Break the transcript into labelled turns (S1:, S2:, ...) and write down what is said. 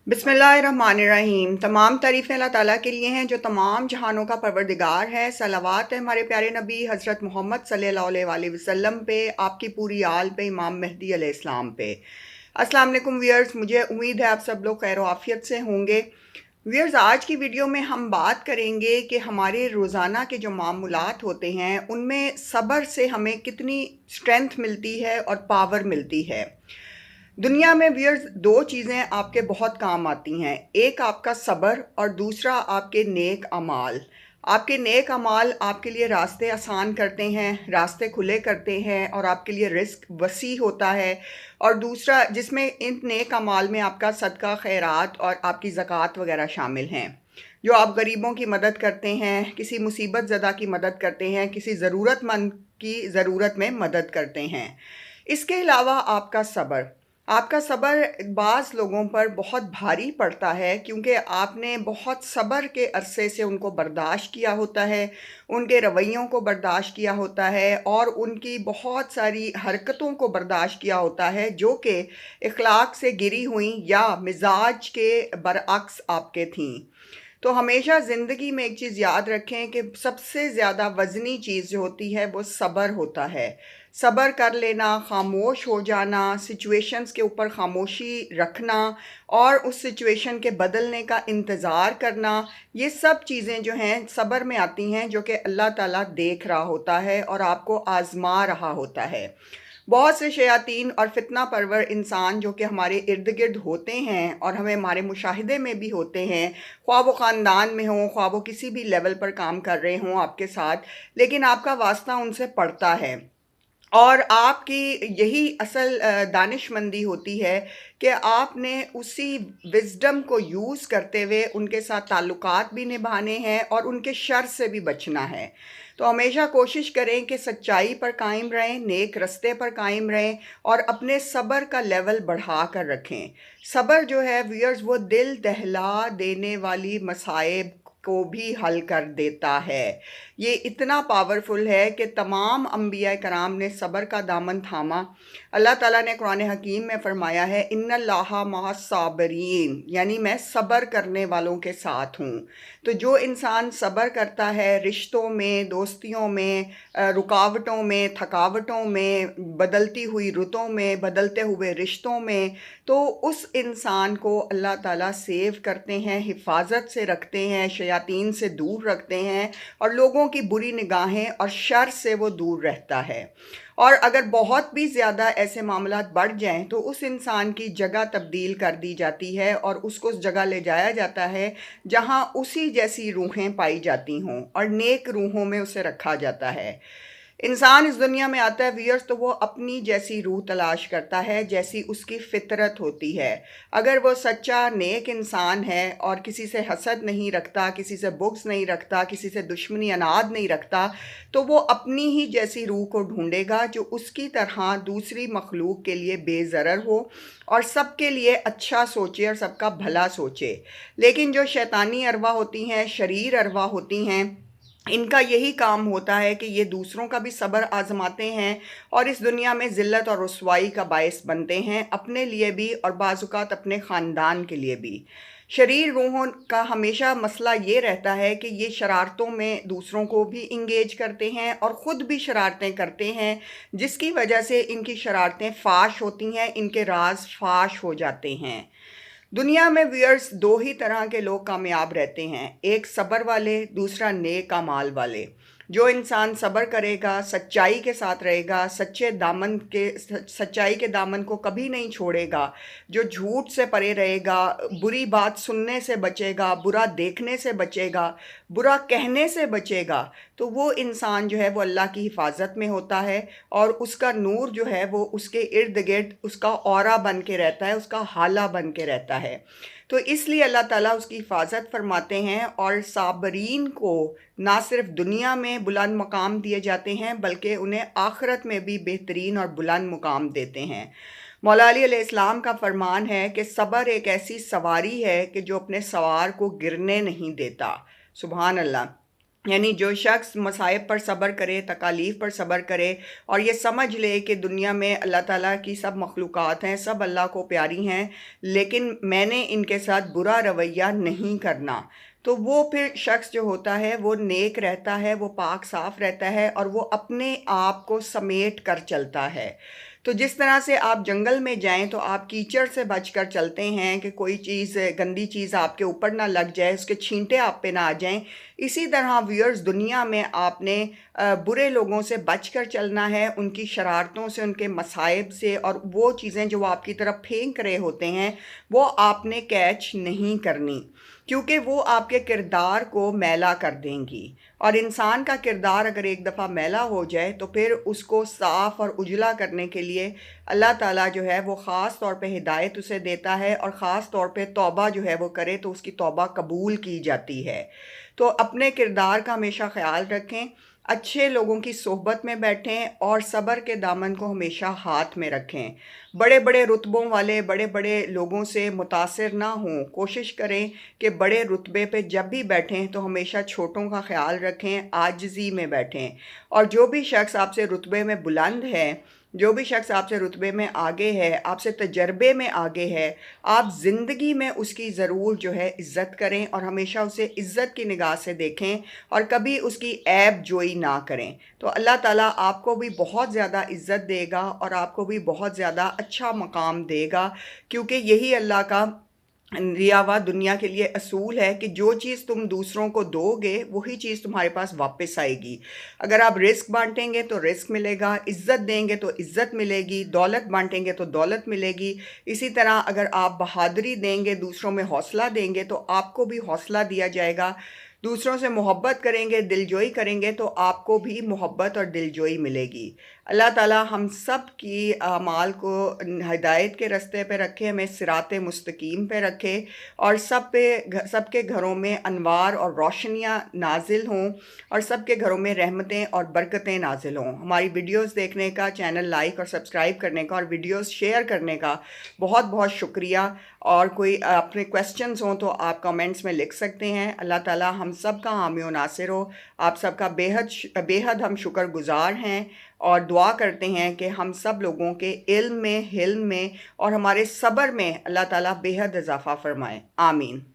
S1: बिस्मिल्लाहिर्रहमानिर्रहीम। तमाम तारीफ़ें अल्लाह ताला के लिए हैं जो तमाम जहानों का परवरदिगार है। सलावत है हमारे प्यारे नबी हज़रत मोहम्मद सल्लल्लाहु अलैहि वसल्लम पे, आपकी पूरी आल पे, इमाम मेहदी अलैहिस्सलाम पे। अस्सलाम वालेकुम व्यूअर्स, मुझे उम्मीद है आप सब लोग खैर आफियत से होंगे। व्यूअर्स, आज की वीडियो में हम बात करेंगे कि हमारे रोज़ाना के जो मामूलात होते हैं उनमें सब्र से हमें कितनी स्ट्रेंथ मिलती है और पावर मिलती है। दुनिया में व्यूअर्स दो चीज़ें आपके बहुत काम आती हैं, एक आपका सब्र और दूसरा आपके नेक अमाल। आपके नेक अमाल आपके लिए रास्ते आसान करते हैं, रास्ते खुले करते हैं और आपके लिए रिस्क वसी होता है। और दूसरा जिसमें इन नेक अमाल में आपका सदका खैरात और आपकी ज़कात वगैरह शामिल हैं, जो आप गरीबों की मदद करते हैं, किसी मुसीबत ज़दा की मदद करते हैं, किसी ज़रूरतमंद की ज़रूरत में मदद करते हैं। इसके अलावा आपका सब्र बाज़ लोगों पर बहुत भारी पड़ता है, क्योंकि आपने बहुत सब्र के अरसे से उनको बर्दाश्त किया होता है, उनके रवैयों को बर्दाश्त किया होता है और उनकी बहुत सारी हरकतों को बर्दाश्त किया होता है जो कि इखलाक से गिरी हुई या मिजाज के बरअक्स आपके थीं। तो हमेशा ज़िंदगी में एक चीज़ याद रखें कि सबसे ज़्यादा वज़नी चीज़ जो होती है वो सब्र होता है। सब्र कर लेना, ख़ामोश हो जाना, सिचुएशंस के ऊपर ख़ामोशी रखना और उस सिचुएशन के बदलने का इंतज़ार करना, ये सब चीज़ें जो हैं सब्र में आती हैं, जो कि अल्लाह ताला देख रहा होता है और आपको आज़मा रहा होता है। बहुत से शयातीन और फितना परवर इंसान जो कि हमारे इर्द गिर्द होते हैं और हमें हमारे मुशाहिदे में भी होते हैं, ख्वाह वो ख़ानदान में हों, ख्वाह वो किसी भी लेवल पर काम कर रहे हों आपके साथ, लेकिन आपका वास्ता उनसे पड़ता है। और आपकी यही असल दानिशमंदी होती है कि आपने उसी विज़डम को यूज़ करते हुए उनके साथ ताल्लुकात भी निभाने हैं और उनके शर से भी बचना है। तो हमेशा कोशिश करें कि सच्चाई पर कायम रहें, नेक रस्ते पर कायम रहें और अपने सब्र का लेवल बढ़ा कर रखें। सब्र जो है व्यूअर्स, वो दिल दहला देने वाली मसाइब को भी हल कर देता है। ये इतना पावरफुल है कि तमाम अंबिया कराम ने सब्र का दामन थामा। अल्लाह ताला ने कुरान हकीम में फ़रमाया है, इन्नल्लाहा मअस-साबिरीन, यानी मैं सब्र करने वालों के साथ हूँ। तो जो इंसान सब्र करता है रिश्तों में, दोस्तियों में, रुकावटों में, थकावटों में, बदलती हुई रुतों में, बदलते हुए रिश्तों में, तो उस इंसान को अल्लाह ताला सेव करते हैं, हिफाजत से रखते हैं, शयातीन से दूर रखते हैं और लोगों की बुरी निगाहें और शर से वो दूर रहता है। और अगर बहुत भी ज़्यादा ऐसे मामलात बढ़ जाएं तो उस इंसान की जगह तब्दील कर दी जाती है और उसको उस जगह ले जाया जाता है जहां उसी जैसी रूहें पाई जाती हों और नेक रूहों में उसे रखा जाता है। इंसान इस दुनिया में आता है व्यूअर्स, तो वो अपनी जैसी रूह तलाश करता है जैसी उसकी फितरत होती है। अगर वो सच्चा नेक इंसान है और किसी से हसद नहीं रखता, किसी से बुग़्ज़ नहीं रखता, किसी से दुश्मनी अनाद नहीं रखता, तो वो अपनी ही जैसी रूह को ढूंढेगा जो उसकी तरह दूसरी मखलूक के लिए बेज़रर हो और सबके लिए अच्छा सोचे और सबका भला सोचे। लेकिन जो शैतानी अरवा होती हैं, शरीर अरवा होती हैं, इनका यही काम होता है कि ये दूसरों का भी सब्र आजमाते हैं और इस दुनिया में ज़िल्लत और रुसवाई का बायस बनते हैं, अपने लिए भी और बाज़-औक़ात अपने ख़ानदान के लिए भी। शरीर रूहों का हमेशा मसला ये रहता है कि ये शरारतों में दूसरों को भी इंगेज करते हैं और ख़ुद भी शरारतें करते हैं, जिसकी वजह से इनकी शरारतें फ़ाश होती हैं, इनके राज फ़ाश हो जाते हैं। दुनिया में व्यूअर्स दो ही तरह के लोग कामयाब रहते हैं, एक सब्र वाले, दूसरा नेक अमाल वाले। जो इंसान सब्र करेगा, सच्चाई के साथ रहेगा, सच्चाई के दामन को कभी नहीं छोड़ेगा, जो झूठ से परे रहेगा, बुरी बात सुनने से बचेगा, बुरा देखने से बचेगा, बुरा कहने से बचेगा, तो वो इंसान जो है वो अल्लाह की हिफाजत में होता है और उसका नूर जो है वो उसके इर्द गिर्द उसका औरा बन के रहता है, उसका हाला बन के रहता है। तो इसलिए अल्लाह ताला उसकी हिफाजत फरमाते हैं और साबरीन को ना सिर्फ दुनिया में बुलंद मकाम दिए जाते हैं बल्कि उन्हें आखिरत में भी बेहतरीन और बुलंद मुकाम देते हैं। मौला अली अलैहिस्सलाम का फरमान है कि सब्र एक ऐसी सवारी है कि जो अपने सवार को गिरने नहीं देता। सुभान अल्लाह। यानी जो शख्स मसाइब पर सब्र करे, तकालीफ पर सब्र करे और ये समझ ले कि दुनिया में अल्लाह ताला की सब मखलूक़ात हैं, सब अल्लाह को प्यारी हैं, लेकिन मैंने इनके साथ बुरा रवैया नहीं करना, तो वो फिर शख्स जो होता है वो नेक रहता है, वो पाक साफ़ रहता है और वो अपने आप को समेट कर चलता है। तो जिस तरह से आप जंगल में जाएं तो आप कीचड़ से बचकर चलते हैं कि कोई चीज़, गंदी चीज़ आपके ऊपर ना लग जाए, उसके छींटे आप पे ना आ जाएं, इसी तरह व्यूअर्स दुनिया में आपने बुरे लोगों से बचकर चलना है, उनकी शरारतों से, उनके मसाइब से, और वो चीज़ें जो वो आपकी तरफ फेंक रहे होते हैं वो आपने कैच नहीं करनी, क्योंकि वो आपके किरदार को मैला कर देंगी। और इंसान का किरदार अगर एक दफ़ा मैला हो जाए तो फिर उसको साफ़ और उजला करने के लिए अल्लाह ताला जो है वो ख़ास तौर पे हिदायत उसे देता है, और ख़ास तौर पे तौबा जो है वो करे तो उसकी तौबा कबूल की जाती है। तो अपने किरदार का हमेशा ख़्याल रखें, अच्छे लोगों की सोहबत में बैठें और सब्र के दामन को हमेशा हाथ में रखें। बड़े बड़े रुतबों वाले, बड़े बड़े लोगों से मुतासिर ना हों, कोशिश करें कि बड़े रुतबे पे जब भी बैठें तो हमेशा छोटों का ख्याल रखें, आजिज़ी में बैठें। और जो भी शख्स आपसे रुतबे में बुलंद है, जो भी शख्स आपसे रुतबे में आगे है, आपसे तजर्बे में आगे है, आप ज़िंदगी में उसकी ज़रूर जो है इज़्ज़त करें और हमेशा उसे इज़्ज़त की निगाह से देखें और कभी उसकी ऐब जोई ना करें। तो अल्लाह ताला आपको भी बहुत ज़्यादा इज़्ज़त देगा और आपको भी बहुत ज़्यादा अच्छा मकाम देगा, क्योंकि यही अल्लाह का दिया हुआ दुनिया के लिए असूल है कि जो चीज़ तुम दूसरों को दोगे वही चीज़ तुम्हारे पास वापस आएगी। अगर आप रिस्क बांटेंगे तो रिस्क मिलेगा, इज़्ज़त देंगे तो इज़्ज़त मिलेगी, दौलत बांटेंगे तो दौलत मिलेगी। इसी तरह अगर आप बहादुरी देंगे, दूसरों में हौसला देंगे तो आपको भी हौसला दिया जाएगा। दूसरों से मोहब्बत करेंगे, दिलजोई करेंगे तो आपको भी मोहब्बत और दिलजोई मिलेगी। अल्लाह ताला हम सब की अमाल को हिदायत के रास्ते पे रखे, हमें सिराते मुस्तकीम पे रखे और सबके घरों में अनवार और रोशनियाँ नाजिल हों और सबके घरों में रहमतें और बरकतें नाजिल हों। हमारी वीडियोस देखने का, चैनल लाइक और सब्सक्राइब करने का और वीडियोस शेयर करने का बहुत बहुत शुक्रिया। और कोई अपने क्वेश्चंस हों तो आप कमेंट्स में लिख सकते हैं। अल्लाह ताला हम सब का हामी व नासिर हो। आप सबका बेहद हम शुक्रगुजार हैं और दुआ करते हैं कि हम सब लोगों के इल्म में, हिल्म में और हमारे सब्र में अल्लाह ताला बेहद इजाफ़ा फरमाए। आमीन।